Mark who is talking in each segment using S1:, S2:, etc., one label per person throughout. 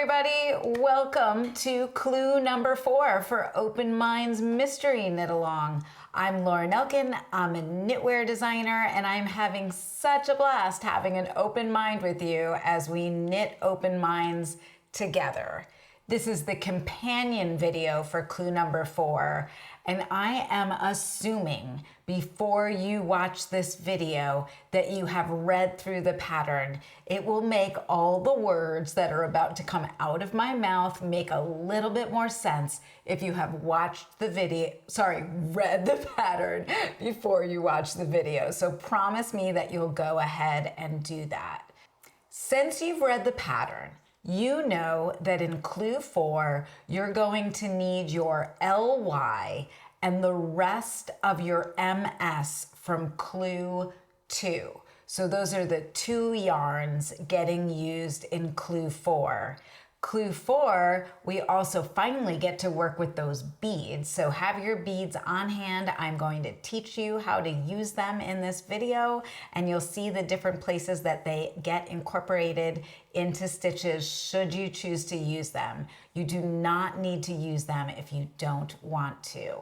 S1: everybody, welcome to clue number 4 for Open Minds Mystery Knit Along. I'm Lauren Elkin, I'm a knitwear designer, and I'm having such a blast having an open mind with you as we knit open minds together. This is the companion video for clue number 4, and I am assuming before you watch this video that you have read through the pattern. It will make all the words that are about to come out of my mouth make a little bit more sense if you have watched the video, read the pattern before you watch the video. So promise me that you'll go ahead and do that. Since you've read the pattern, you know that in clue 4, you're going to need your LY and the rest of your MS from clue 2. So those are the 2 yarns getting used in clue 4. Clue 4, we also finally get to work with those beads. So have your beads on hand. I'm going to teach you how to use them in this video, and you'll see the different places that they get incorporated into stitches should you choose to use them. You do not need to use them if you don't want to.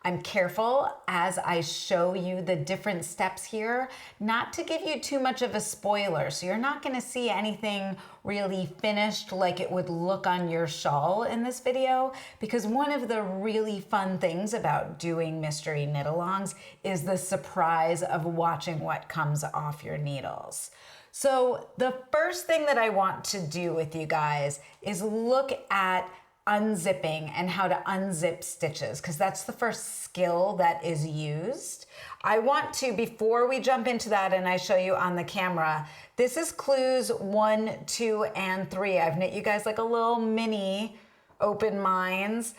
S1: I'm careful as I show you the different steps here, not to give you too much of a spoiler. So you're not going to see anything really finished like it would look on your shawl in this video, because one of the really fun things about doing mystery knit-alongs is the surprise of watching what comes off your needles. So the first thing that I want to do with you guys is look at unzipping and how to unzip stitches, because that's the first skill that is used. I want to, before we jump into that and I show you on the camera, this is clues 1, 2, and 3. I've knit you guys like a little mini open minds.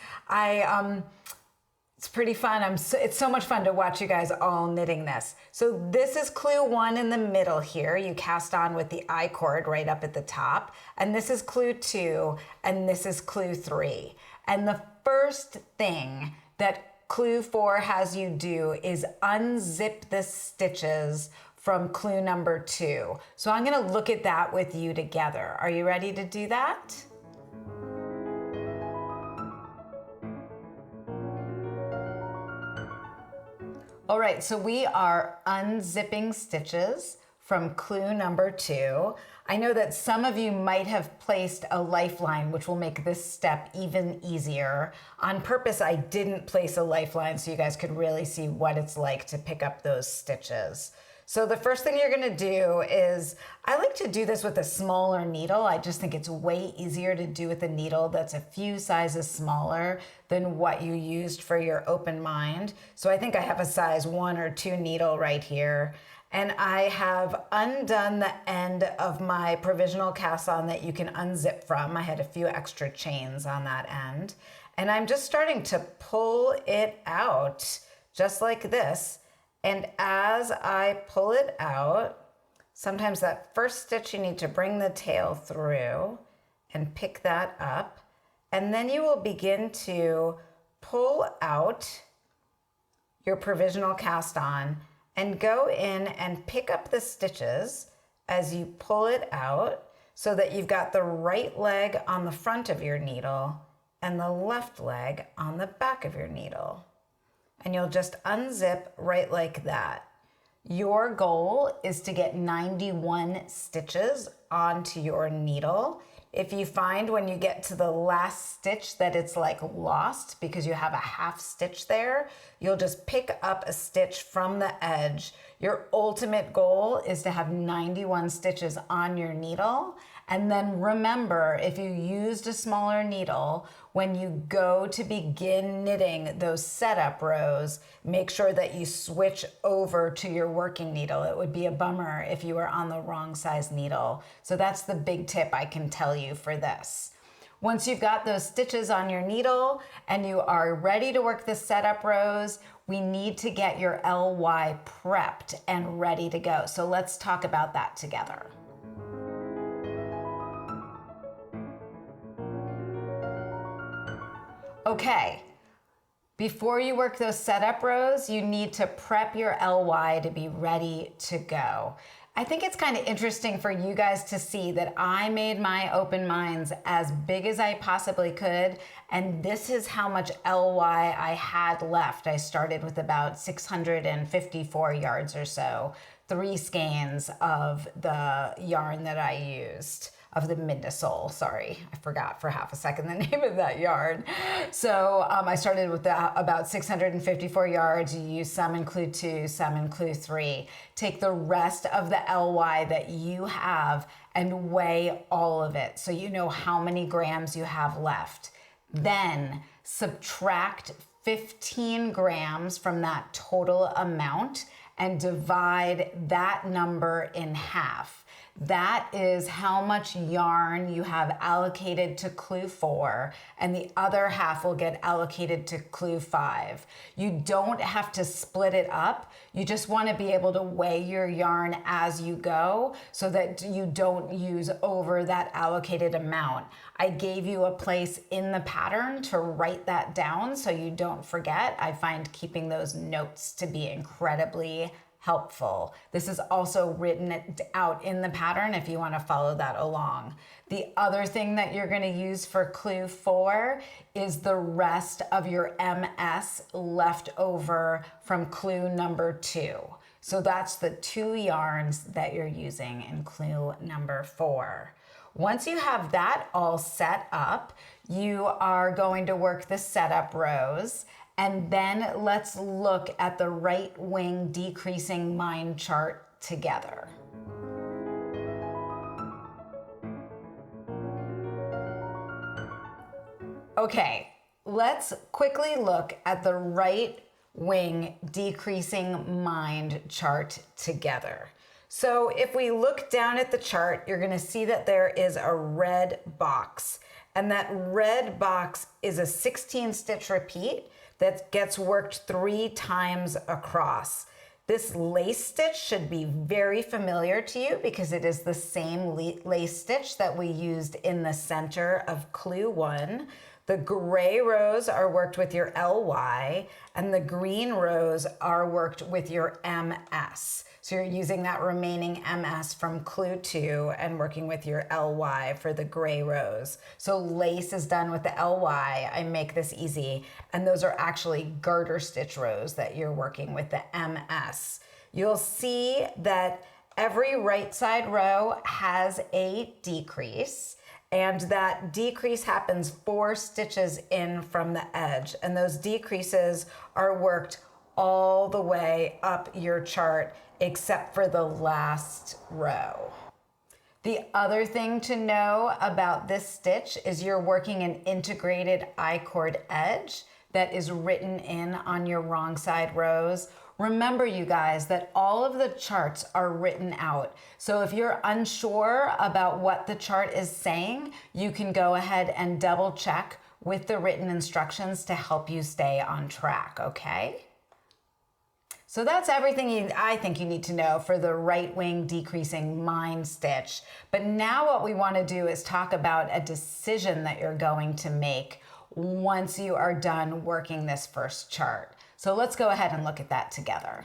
S1: It's pretty fun. It's so much fun to watch you guys all knitting this. So this is clue 1 in the middle here. You cast on with the I cord right up at the top. And this is clue 2, and this is clue 3. And the first thing that clue 4 has you do is unzip the stitches from clue number 2. So I'm gonna look at that with you together. Are you ready to do that? All right, so we are unzipping stitches from clue number 2. I know that some of you might have placed a lifeline, which will make this step even easier. On purpose, I didn't place a lifeline so you guys could really see what it's like to pick up those stitches. So the first thing you're gonna do is, I like to do this with a smaller needle. I just think it's way easier to do with a needle that's a few sizes smaller than what you used for your open mind. So I think I have a size 1 or 2 needle right here. And I have undone the end of my provisional cast on that you can unzip from. I had a few extra chains on that end. And I'm just starting to pull it out just like this. And as I pull it out, sometimes that first stitch you need to bring the tail through and pick that up. And then you will begin to pull out your provisional cast on and go in and pick up the stitches as you pull it out so that you've got the right leg on the front of your needle and the left leg on the back of your needle. And you'll just unzip right like that. Your goal is to get 91 stitches onto your needle. If you find when you get to the last stitch that it's like lost because you have a half stitch there, you'll just pick up a stitch from the edge. Your ultimate goal is to have 91 stitches on your needle. And then remember, if you used a smaller needle, when you go to begin knitting those setup rows, make sure that you switch over to your working needle. It would be a bummer if you were on the wrong size needle. So that's the big tip I can tell you for this. Once you've got those stitches on your needle and you are ready to work the setup rows, we need to get your LY prepped and ready to go. So let's talk about that together. Okay, before you work those setup rows, you need to prep your LY to be ready to go. I think it's kind of interesting for you guys to see that I made my open minds as big as I possibly could, and this is how much LY I had left. I started with about 654 yards or so, 3 skeins of the yarn that I used, of the Midnasole, sorry. I forgot for half a second the name of that yarn. So I started with about 654 yards. You use some in clue 2, some in clue 3. Take the rest of the LY that you have and weigh all of it so you know how many grams you have left. Then subtract 15 grams from that total amount and divide that number in half. That is how much yarn you have allocated to clue 4, and the other half will get allocated to clue 5. You don't have to split it up. You just want to be able to weigh your yarn as you go so that you don't use over that allocated amount. I gave you a place in the pattern to write that down so you don't forget. I find keeping those notes to be incredibly helpful. This is also written out in the pattern if you want to follow that along. The other thing that you're going to use for clue 4 is the rest of your MS left over from clue number 2. So that's the 2 yarns that you're using in clue number 4. Once you have that all set up, you are going to work the setup rows. And then let's look at the right wing decreasing mind chart together. Okay, let's quickly look at the right wing decreasing mind chart together. So if we look down at the chart, you're gonna see that there is a red box, and that red box is a 16 stitch repeat that gets worked 3 times across. This lace stitch should be very familiar to you because it is the same lace stitch that we used in the center of clue 1. The gray rows are worked with your LY, and the green rows are worked with your MS. So you're using that remaining MS from clue 2 and working with your LY for the gray rows. So lace is done with the LY. I make this easy. And those are actually garter stitch rows that you're working with the MS. You'll see that every right side row has a decrease, and that decrease happens 4 stitches in from the edge. And those decreases are worked all the way up your chart except for the last row. The other thing to know about this stitch is you're working an integrated I-cord edge that is written in on your wrong side rows. Remember, you guys, that all of the charts are written out. So if you're unsure about what the chart is saying, you can go ahead and double check with the written instructions to help you stay on track, okay? So that's everything I think you need to know for the right wing decreasing mind stitch. But now what we want to do is talk about a decision that you're going to make once you are done working this first chart. So let's go ahead and look at that together.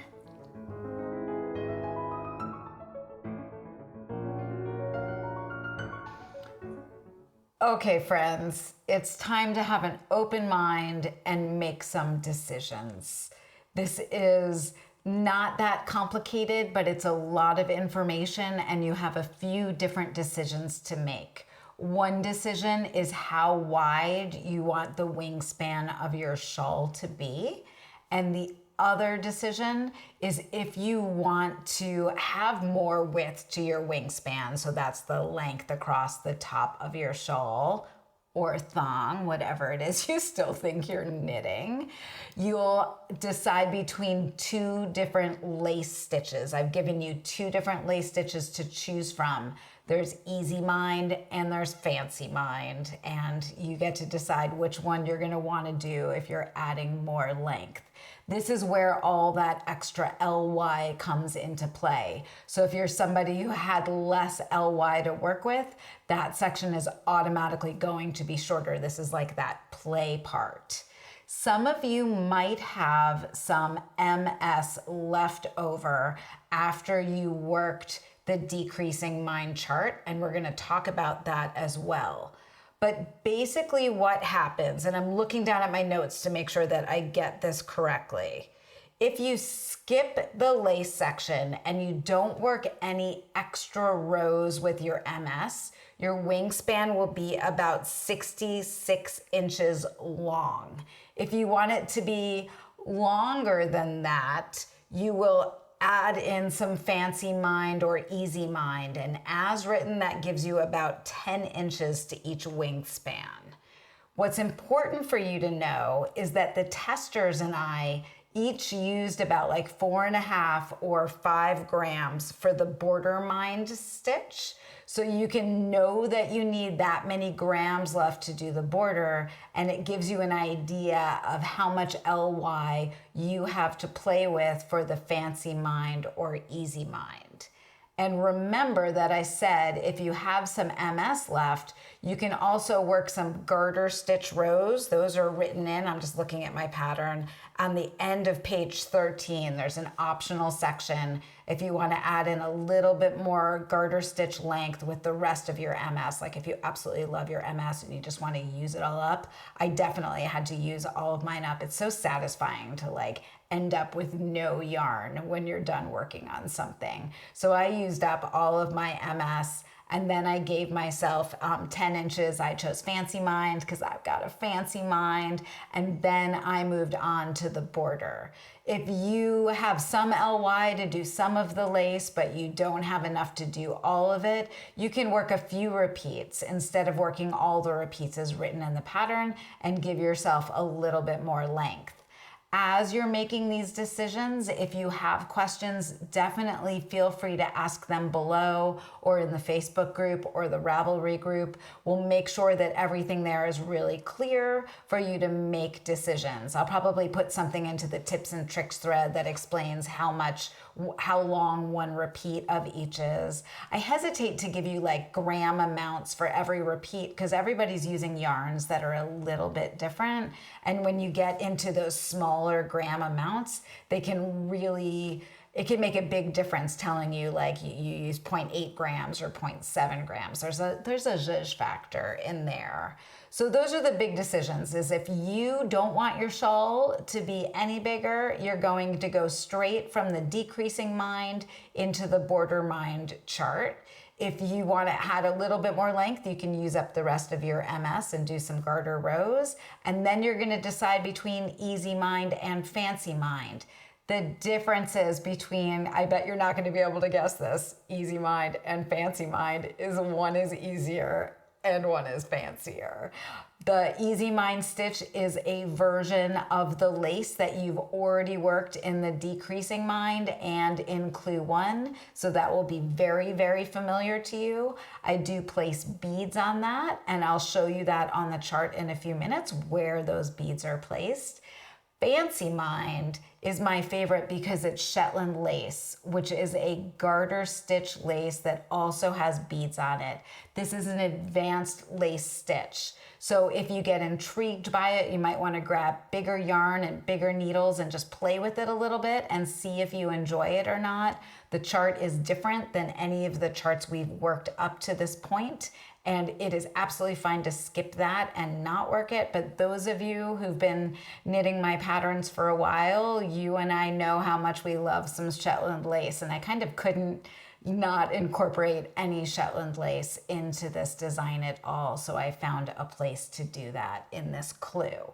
S1: Okay, friends, it's time to have an open mind and make some decisions. This is not that complicated, but it's a lot of information and you have a few different decisions to make. One decision is how wide you want the wingspan of your shawl to be. And the other decision is if you want to have more width to your wingspan. So that's the length across the top of your shawl or thong, whatever it is you still think you're knitting. You'll decide between 2 different lace stitches. I've given you 2 different lace stitches to choose from. There's Easy Mind and there's Fancy Mind, and you get to decide which one you're gonna wanna do if you're adding more length. This is where all that extra LY comes into play. So if you're somebody who had less LY to work with, that section is automatically going to be shorter. This is like that play part. Some of you might have some MS left over after you worked the decreasing mind chart, and we're gonna talk about that as well. But basically what happens, and I'm looking down at my notes to make sure that I get this correctly. If you skip the lace section and you don't work any extra rows with your MS, your wingspan will be about 66 inches long. If you want it to be longer than that, you will add in some fancy mind or easy mind, and as written, that gives you about 10 inches to each wingspan. What's important for you to know is that the testers and I each used about like 4.5 or 5 grams for the border mind stitch. So you can know that you need that many grams left to do the border, and it gives you an idea of how much LY you have to play with for the fancy mind or easy mind. And remember that I said if you have some MS left, you can also work some garter stitch rows. Those are written in, I'm just looking at my pattern, on the end of page 13. There's an optional section if you want to add in a little bit more garter stitch length with the rest of your MS. Like if you absolutely love your MS and you just want to use it all up. I definitely had to use all of mine up. It's so satisfying to like end up with no yarn when you're done working on something. So I used up all of my MS, and then I gave myself 10 inches. I chose fancy mind because I've got a fancy mind, and then I moved on to the border. If you have some LY to do some of the lace, but you don't have enough to do all of it, you can work a few repeats instead of working all the repeats as written in the pattern, and give yourself a little bit more length. As you're making these decisions, if you have questions, definitely feel free to ask them below or in the Facebook group or the Ravelry group. We'll make sure that everything there is really clear for you to make decisions. I'll probably put something into the tips and tricks thread that explains how long one repeat of each is. I hesitate to give you like gram amounts for every repeat because everybody's using yarns that are a little bit different. And when you get into those smaller gram amounts, it can make a big difference telling you like you use 0.8 grams or 0.7 grams. There's a zhuzh factor in there. So those are the big decisions, is if you don't want your shawl to be any bigger, you're going to go straight from the decreasing mind into the border mind chart. If you want to add a little bit more length, you can use up the rest of your MS and do some garter rows. And then you're going to decide between easy mind and fancy mind. The differences between, I bet you're not going to be able to guess this, easy mind and fancy mind is one is easier and one is fancier. The easy mind stitch is a version of the lace that you've already worked in the decreasing mind and in clue 1. So that will be very, very familiar to you. I do place beads on that, and I'll show you that on the chart in a few minutes where those beads are placed. Fancy mind is my favorite because it's Shetland lace, which is a garter stitch lace that also has beads on it. This is an advanced lace stitch. So if you get intrigued by it, you might want to grab bigger yarn and bigger needles and just play with it a little bit and see if you enjoy it or not. The chart is different than any of the charts we've worked up to this point, and it is absolutely fine to skip that and not work it. But those of you who've been knitting my patterns for a while, you and I know how much we love some Shetland lace, and I kind of couldn't not incorporate any Shetland lace into this design at all. So I found a place to do that in this clue.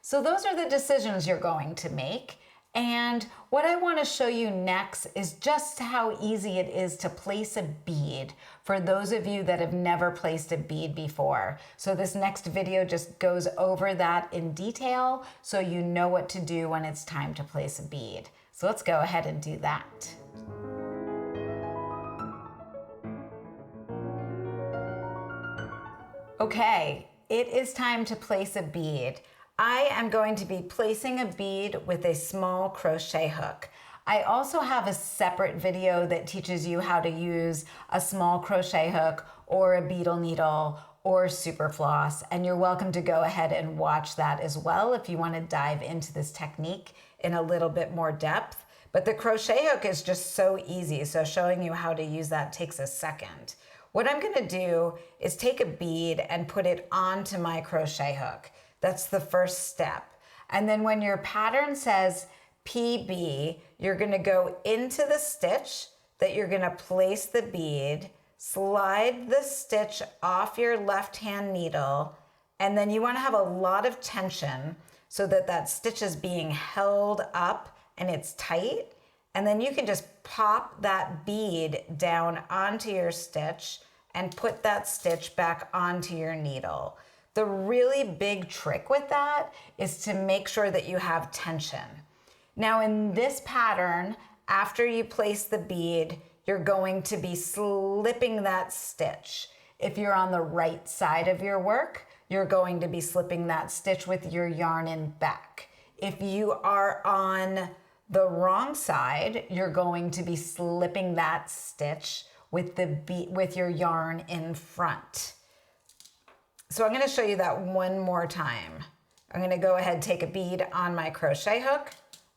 S1: So those are the decisions you're going to make. And what I want to show you next is just how easy it is to place a bead for those of you that have never placed a bead before. So this next video just goes over that in detail so you know what to do when it's time to place a bead. So let's go ahead and do that. Okay, it is time to place a bead. I am going to be placing a bead with a small crochet hook. I also have a separate video that teaches you how to use a small crochet hook or a beetle needle or super floss, and you're welcome to go ahead and watch that as well if you want to dive into this technique in a little bit more depth. But the crochet hook is just so easy, so showing you how to use that takes a second. What I'm gonna do is take a bead and put it onto my crochet hook. That's the first step. And then when your pattern says PB, you're gonna go into the stitch that you're gonna place the bead, slide the stitch off your left hand needle, and then you wanna have a lot of tension so that that stitch is being held up and it's tight. And then you can just pop that bead down onto your stitch and put that stitch back onto your needle. The really big trick with that is to make sure that you have tension. Now in this pattern, after you place the bead, you're going to be slipping that stitch. If you're on the right side of your work, you're going to be slipping that stitch with your yarn in back. If you are on the wrong side, you're going to be slipping that stitch with your yarn in front. So I'm gonna show you that one more time. I'm gonna go ahead, take a bead on my crochet hook.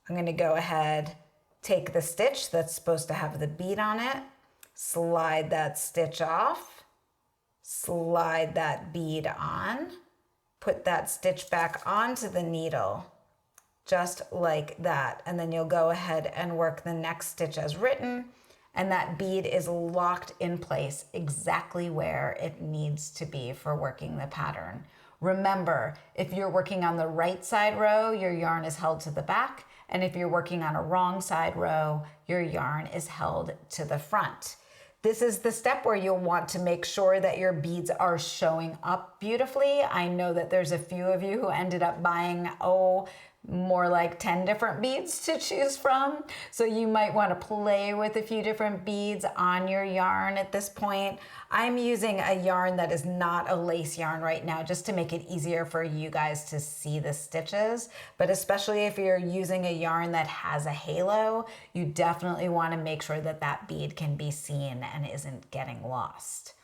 S1: I'm gonna go ahead, take the stitch that's supposed to have the bead on it, slide that stitch off, slide that bead on, put that stitch back onto the needle, just like that. And then you'll go ahead and work the next stitch as written, and that bead is locked in place exactly where it needs to be for working the pattern. Remember, if you're working on the right side row, your yarn is held to the back, and if you're working on a wrong side row, your yarn is held to the front. This is the step where you'll want to make sure that your beads are showing up beautifully. I know that there's a few of you who ended up buying, more like 10 different beads to choose from. So you might want to play with a few different beads on your yarn at this point. I'm using a yarn that is not a lace yarn right now, just to make it easier for you guys to see the stitches. But especially if you're using a yarn that has a halo, you definitely want to make sure that that bead can be seen and isn't getting lost.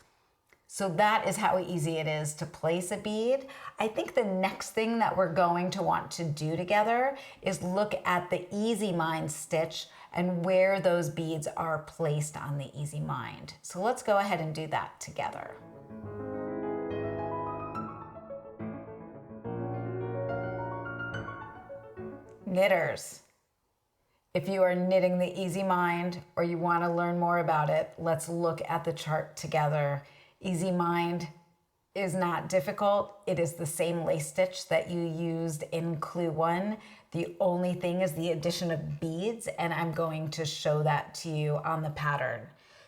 S1: So that is how easy it is to place a bead. I think the next thing that we're going to want to do together is look at the Easy Mind stitch and where those beads are placed on the Easy Mind. So let's go ahead and do that together. Knitters, if you are knitting the Easy Mind or you want to learn more about it, let's look at the chart together. Easy Mind is not difficult. It is the same lace stitch that you used in Clue 1. The only thing is the addition of beads, and I'm going to show that to you on the pattern.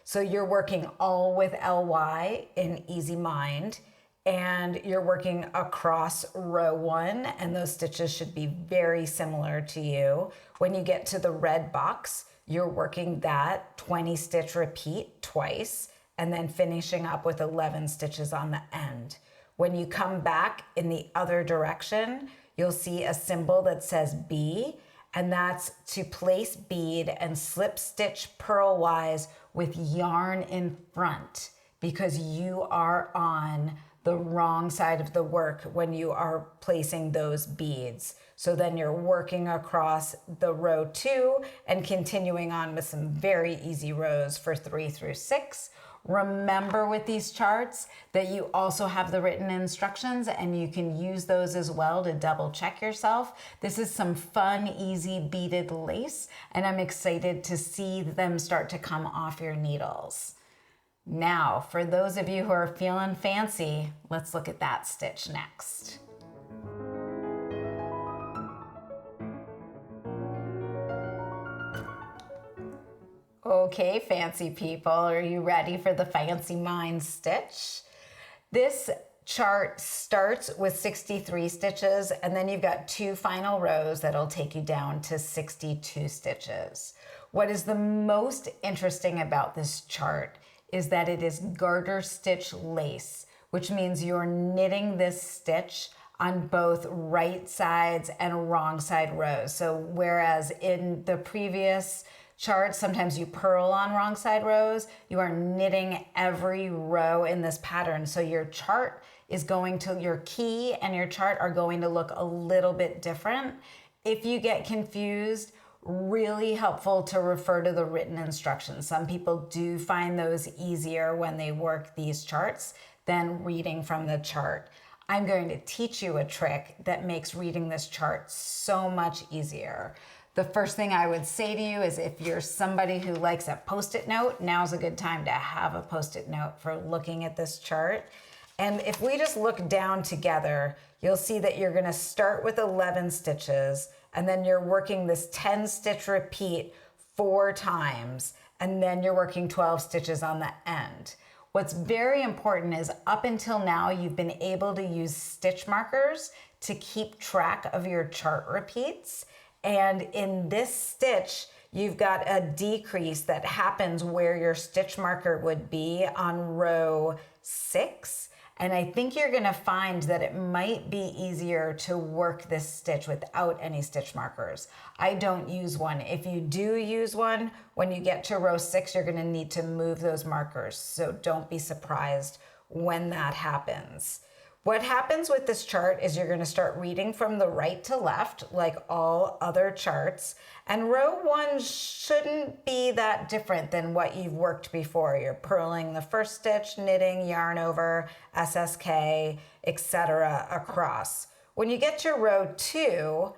S1: So you're working all with LY in Easy Mind, and you're working across row 1, and those stitches should be very similar to you. When you get to the red box, you're working that 20 stitch repeat twice, and then finishing up with 11 stitches on the end. When you come back in the other direction, you'll see a symbol that says B, and that's to place bead and slip stitch purlwise with yarn in front, because you are on the wrong side of the work when you are placing those beads. So then you're working across the row 2 and continuing on with some very easy rows for 3 through 6. Remember with these charts that you also have the written instructions, and you can use those as well to double check yourself. This is some fun, easy beaded lace, and I'm excited to see them start to come off your needles. Now, for those of you who are feeling fancy, let's look at that stitch next. Okay, fancy people, are you ready for the Fancy Mind stitch? This chart starts with 63 stitches, and then you've got 2 final rows that'll take you down to 62 stitches. What is the most interesting about this chart is that it is garter stitch lace, which means you're knitting this stitch on both right sides and wrong side rows. So whereas in the previous chart, sometimes you purl on wrong side rows, you are knitting every row in this pattern. So your chart is going to, your key and your chart are going to look a little bit different. If you get confused, really helpful to refer to the written instructions. Some people do find those easier when they work these charts than reading from the chart. I'm going to teach you a trick that makes reading this chart so much easier. The first thing I would say to you is if you're somebody who likes a Post-it note, now's a good time to have a Post-it note for looking at this chart. And if we just look down together, you'll see that you're gonna start with 11 stitches, and then you're working this 10 stitch repeat 4 times, and then you're working 12 stitches on the end. What's very important is up until now, you've been able to use stitch markers to keep track of your chart repeats. And in this stitch, you've got a decrease that happens where your stitch marker would be on row 6. And I think you're gonna find that it might be easier to work this stitch without any stitch markers. I don't use one. If you do use one, when you get to row 6, you're gonna need to move those markers. So don't be surprised when that happens. What happens with this chart is you're gonna start reading from the right to left, like all other charts, and row 1 shouldn't be that different than what you've worked before. You're purling the first stitch, knitting, yarn over, SSK, etc. across. When you get to row 2,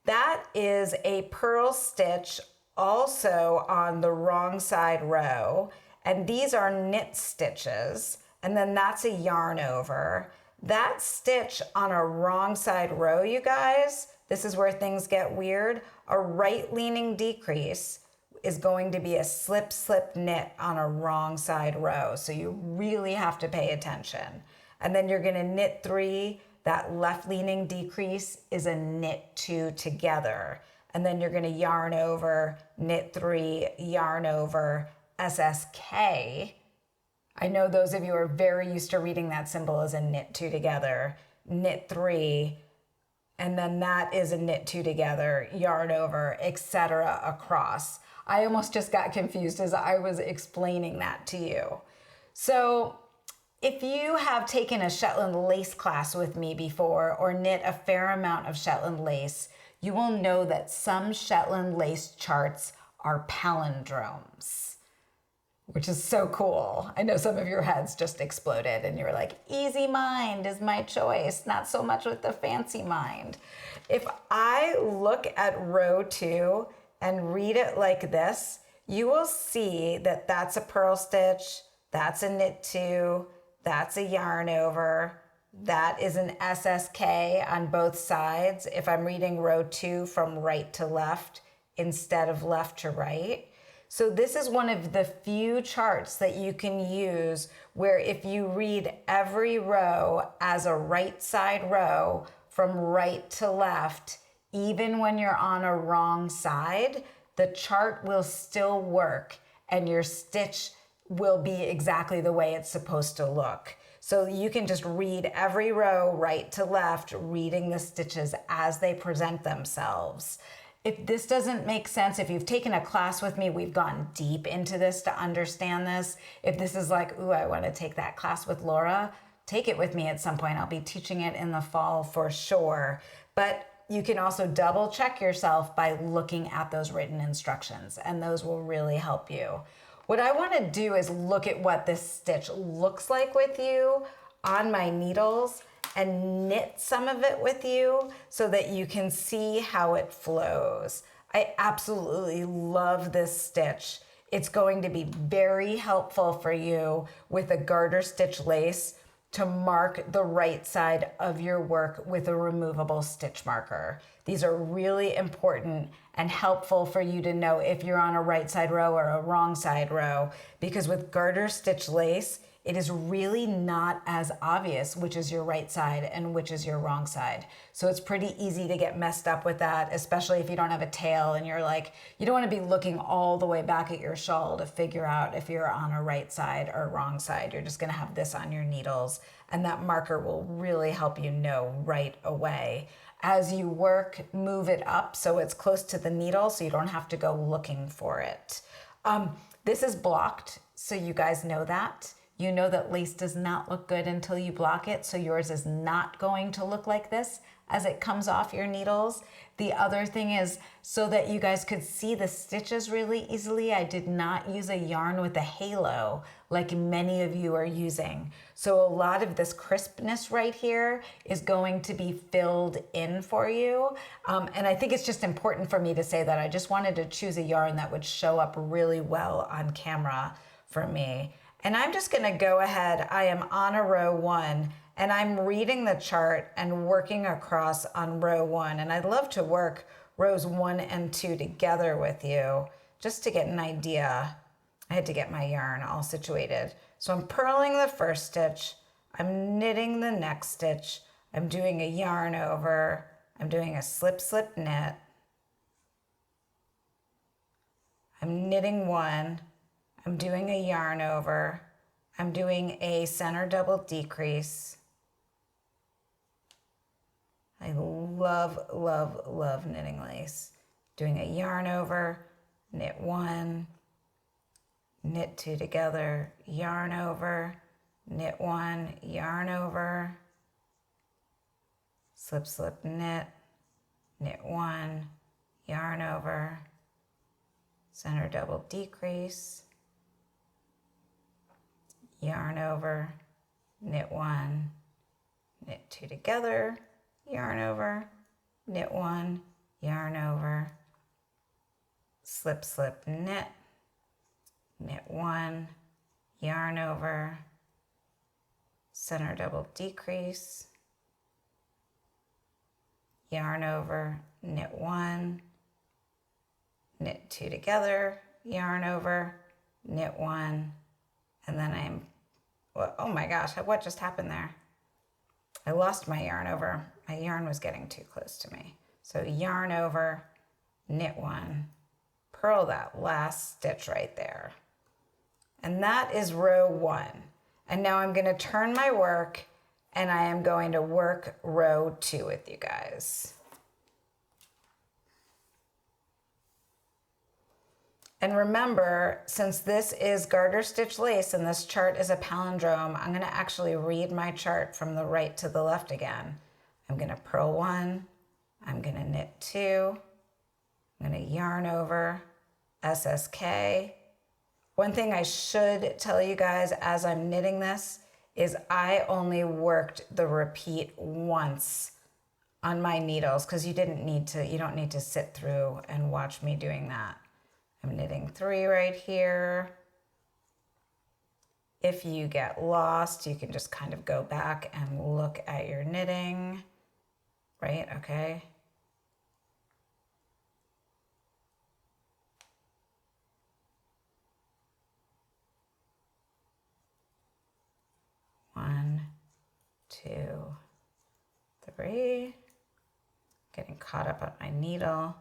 S1: that is a purl stitch also on the wrong side row, and these are knit stitches, and then that's a yarn over. That stitch on a wrong side row, you guys, this is where things get weird. A right leaning decrease is going to be a slip, slip knit on a wrong side row. So you really have to pay attention. And then you're gonna knit 3, that left leaning decrease is a knit 2 together. And then you're gonna yarn over, knit 3, yarn over, SSK. I know those of you are very used to reading that symbol as a knit 2 together, knit 3, and then that is a knit 2 together, yarn over, etc. across. I almost just got confused as I was explaining that to you. So if you have taken a Shetland lace class with me before or knit a fair amount of Shetland lace, you will know that some Shetland lace charts are palindromes, which is so cool. I know some of your heads just exploded and you're like, easy mind is my choice, not so much with the fancy mind. If I look at row 2 and read it like this, you will see that that's a purl stitch, that's a knit 2, that's a yarn over, that is an SSK on both sides if I'm reading row 2 from right to left instead of left to right. So this is one of the few charts that you can use where if you read every row as a right side row from right to left, even when you're on a wrong side, the chart will still work and your stitch will be exactly the way it's supposed to look. So you can just read every row right to left, reading the stitches as they present themselves. If this doesn't make sense, if you've taken a class with me, we've gone deep into this to understand this. If this is like, ooh, I want to take that class with Laura, take it with me at some point. I'll be teaching it in the fall for sure. But you can also double check yourself by looking at those written instructions, and those will really help you. What I want to do is look at what this stitch looks like with you on my needles and knit some of it with you so that you can see how it flows. I absolutely love this stitch. It's going to be very helpful for you with a garter stitch lace to mark the right side of your work with a removable stitch marker. These are really important and helpful for you to know if you're on a right side row or a wrong side row, because with garter stitch lace, it is really not as obvious which is your right side and which is your wrong side. So it's pretty easy to get messed up with that, especially if you don't have a tail and you're like, you don't want to be looking all the way back at your shawl to figure out if you're on a right side or wrong side. You're just going to have this on your needles, and that marker will really help you know right away. As you work, move it up so it's close to the needle so you don't have to go looking for it. This is blocked, so you guys know that. You know that lace does not look good until you block it, so yours is not going to look like this as it comes off your needles. The other thing is, so that you guys could see the stitches really easily, I did not use a yarn with a halo like many of you are using. So a lot of this crispness right here is going to be filled in for you. And I think it's just important for me to say that I just wanted to choose a yarn that would show up really well on camera for me. And I'm just gonna go ahead, I am on a row 1, and I'm reading the chart and working across on row 1. And I'd love to work rows 1 and 2 together with you, just to get an idea. I had to get my yarn all situated. So I'm purling the first stitch, I'm knitting the next stitch, I'm doing a yarn over, I'm doing a slip, slip, knit, I'm knitting 1, I'm doing a yarn over, I'm doing a center double decrease. I love, love, love knitting lace. Doing a yarn over, knit 1, knit 2 together, yarn over, knit 1, yarn over, slip, slip, knit, knit 1, yarn over, center double decrease, yarn over, knit 1, knit 2 together, yarn over, knit 1, yarn over, slip, slip, knit, knit 1, yarn over, center double decrease, yarn over, knit 1, knit 2 together, yarn over, knit 1, and then I'm, well, oh my gosh, what just happened there? I lost my yarn over. My yarn was getting too close to me. So yarn over, knit 1, purl that last stitch right there. And that is row 1. And now I'm gonna turn my work and I am going to work row 2 with you guys. And remember, since this is garter stitch lace and this chart is a palindrome, I'm gonna actually read my chart from the right to the left again. I'm gonna purl 1, I'm gonna knit 2, I'm gonna yarn over, SSK. One thing I should tell you guys as I'm knitting this is I only worked the repeat once on my needles because you don't need to sit through and watch me doing that. I'm knitting 3 right here. If you get lost, you can just kind of go back and look at your knitting, right? Okay. One, 2, 3. Getting caught up on my needle.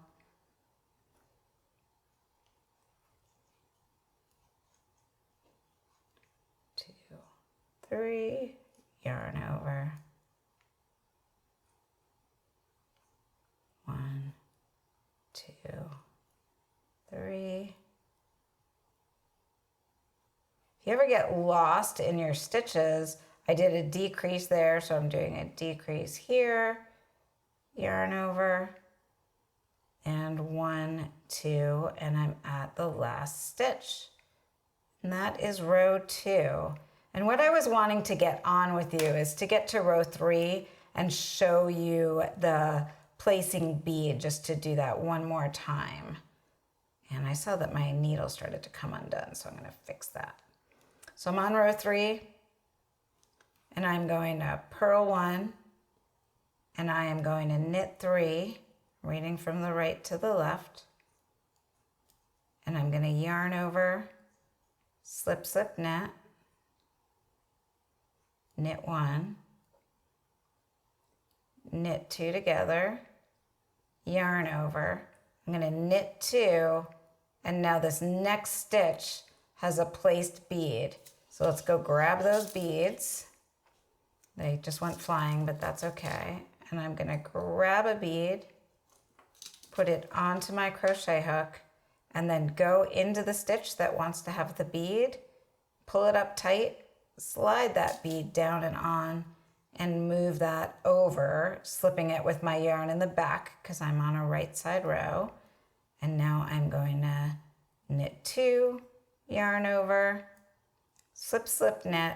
S1: 3, yarn over, 1, 2, 3. If you ever get lost in your stitches, I did a decrease there, so I'm doing a decrease here, yarn over, and 1, 2, and I'm at the last stitch. And that is row 2. And what I was wanting to get on with you is to get to row 3 and show you the placing bead, just to do that one more time. And I saw that my needle started to come undone, so I'm going to fix that. So I'm on row 3, and I'm going to purl 1, and I am going to knit 3, reading from the right to the left, and I'm going to yarn over, slip, slip, knit, knit 1, knit 2 together, yarn over, I'm going to knit 2, and now this next stitch has a placed bead. So let's go grab those beads. They just went flying, but that's okay. And I'm going to grab a bead, put it onto my crochet hook, and then go into the stitch that wants to have the bead, pull it up tight, slide that bead down and on, and move that over, slipping it with my yarn in the back because I'm on a right side row. And now I'm going to knit 2, yarn over, slip, slip, knit,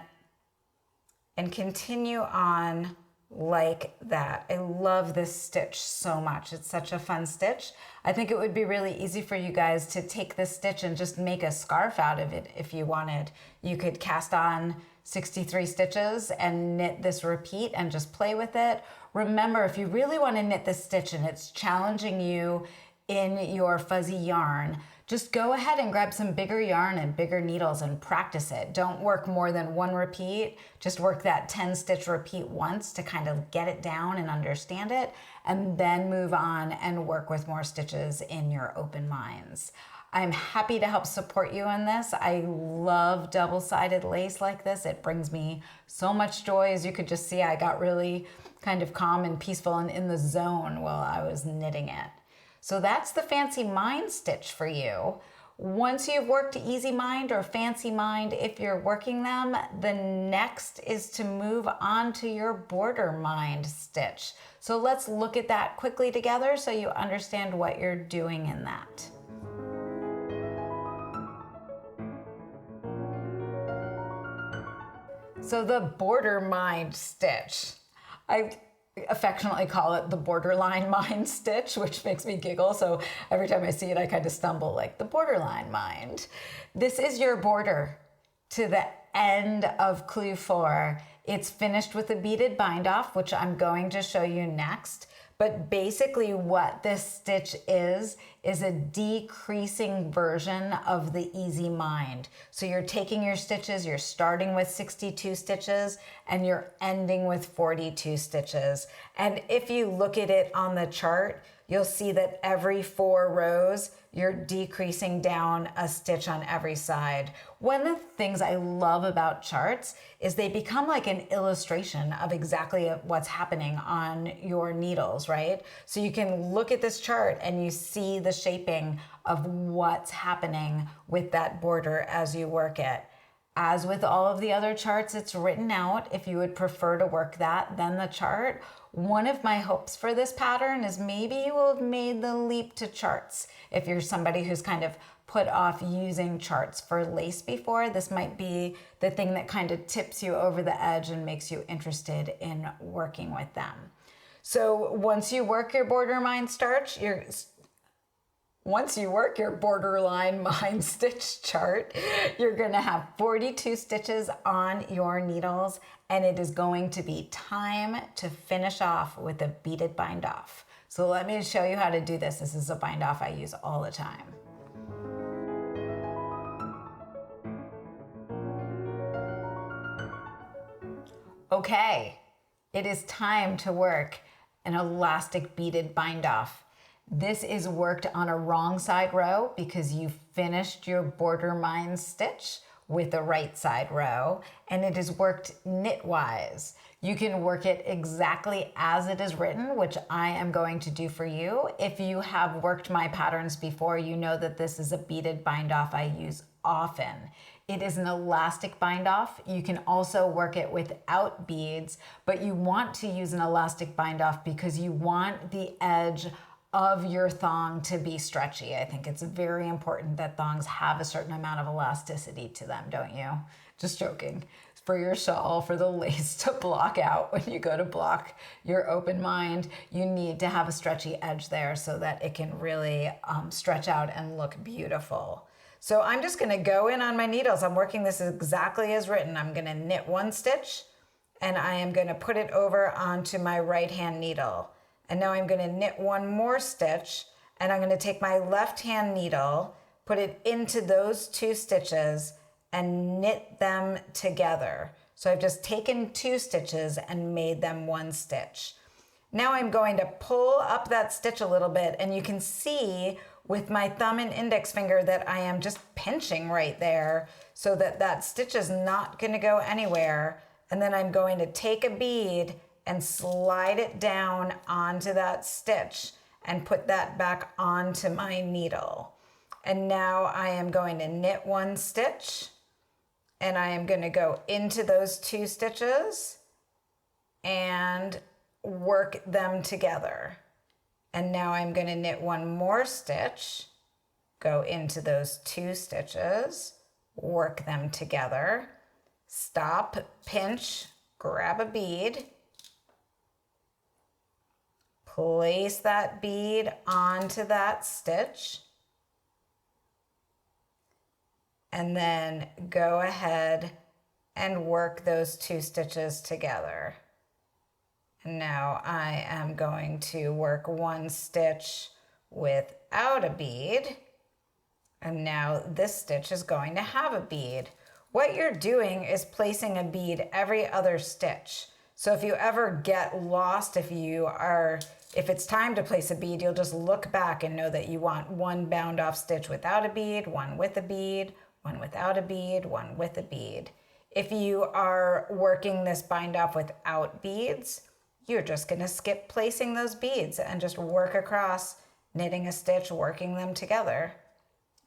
S1: and continue on like that. I love this stitch so much. It's such a fun stitch. I think it would be really easy for you guys to take this stitch and just make a scarf out of it if you wanted. You could cast on 63 stitches and knit this repeat and just play with it. Remember, if you really want to knit this stitch and it's challenging you in your fuzzy yarn, just go ahead and grab some bigger yarn and bigger needles and practice it. Don't work more than 1 repeat. Just work that 10 stitch repeat once to kind of get it down and understand it, and then move on and work with more stitches in your open minds. I'm happy to help support you in this. I love double-sided lace like this. It brings me so much joy. As you could just see, I got really kind of calm and peaceful and in the zone while I was knitting it. So that's the Fancy Mind stitch for you. Once you've worked Easy Mind or Fancy Mind, if you're working them, the next is to move on to your Border Mind stitch. So let's look at that quickly together so you understand what you're doing in that. So the Border Mind stitch, I affectionately call it the borderline mind stitch, which makes me giggle. So every time I see it, I kind of stumble, like the borderline mind. This is your border to the end of clue 4. It's finished with a beaded bind off, which I'm going to show you next. But basically what this stitch is a decreasing version of the Easy Mind. So you're taking your stitches, you're starting with 62 stitches, and you're ending with 42 stitches. And if you look at it on the chart, you'll see that every 4 rows, you're decreasing down a stitch on every side. One of the things I love about charts is they become like an illustration of exactly what's happening on your needles, right? So you can look at this chart and you see the shaping of what's happening with that border as you work it. As with all of the other charts, it's written out. If you would prefer to work that than the chart, one of my hopes for this pattern is maybe you will have made the leap to charts. If you're somebody who's kind of put off using charts for lace before, this might be the thing that kind of tips you over the edge and makes you interested in working with them. So once you work your borderline starch, once you work your borderline mind stitch chart, you're gonna have 42 stitches on your needles, and it is going to be time to finish off with a beaded bind off. So let me show you how to do this. This is a bind off I use all the time. Okay, it is time to work an elastic beaded bind off. This is worked on a wrong side row because you finished your border mind stitch with the right side row, and it is worked knitwise. You can work it exactly as it is written, which I am going to do for you. If you have worked my patterns before, you know that this is a beaded bind off I use often. It is an elastic bind off. You can also work it without beads, but you want to use an elastic bind off because you want the edge of your thong to be stretchy. I think it's very important that thongs have a certain amount of elasticity to them, don't you? Just joking. For your shawl, for the lace to block out when you go to block your open mind, you need to have a stretchy edge there so that it can really stretch out and look beautiful. So I'm just gonna go in on my needles. I'm working this exactly as written. I'm gonna knit 1 stitch and I am gonna put it over onto my right hand needle. And now I'm gonna knit 1 more stitch, and I'm gonna take my left hand needle, put it into those 2 stitches and knit them together. So I've just taken 2 stitches and made them 1 stitch. Now I'm going to pull up that stitch a little bit, and you can see with my thumb and index finger that I am just pinching right there so that that stitch is not gonna go anywhere. And then I'm going to take a bead and slide it down onto that stitch and put that back onto my needle. And now I am going to knit 1 stitch, and I am going to go into those 2 stitches and work them together. And now I'm going to knit one more stitch, go into those 2 stitches, work them together, stop, pinch, grab a bead, place that bead onto that stitch, and then go ahead and work those 2 stitches together. And now I am going to work 1 stitch without a bead, and now this stitch is going to have a bead. What you're doing is placing a bead every other stitch. So if you ever get lost, if it's time to place a bead, you'll just look back and know that you want 1 bound off stitch without a bead, 1 with a bead, 1 without a bead, 1 with a bead. If you are working this bind off without beads, you're just going to skip placing those beads and just work across, knitting a stitch, working them together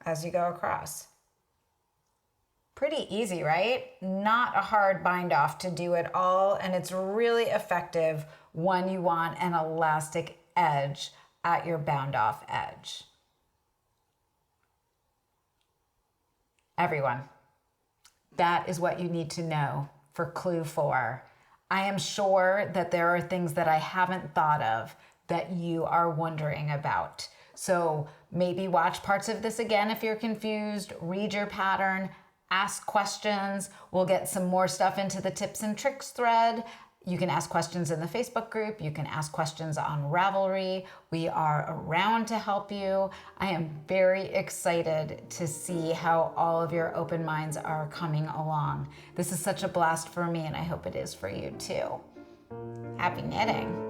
S1: as you go across. Pretty easy, right? Not a hard bind off to do it all, and it's really effective when you want an elastic edge at your bound off edge. Everyone, that is what you need to know for clue 4. I am sure that there are things that I haven't thought of that you are wondering about. So maybe watch parts of this again if you're confused, read your pattern, ask questions. We'll get some more stuff into the tips and tricks thread. You can ask questions in the Facebook group. You can ask questions on Ravelry. We are around to help you. I am very excited to see how all of your open minds are coming along. This is such a blast for me, and I hope it is for you too. Happy knitting.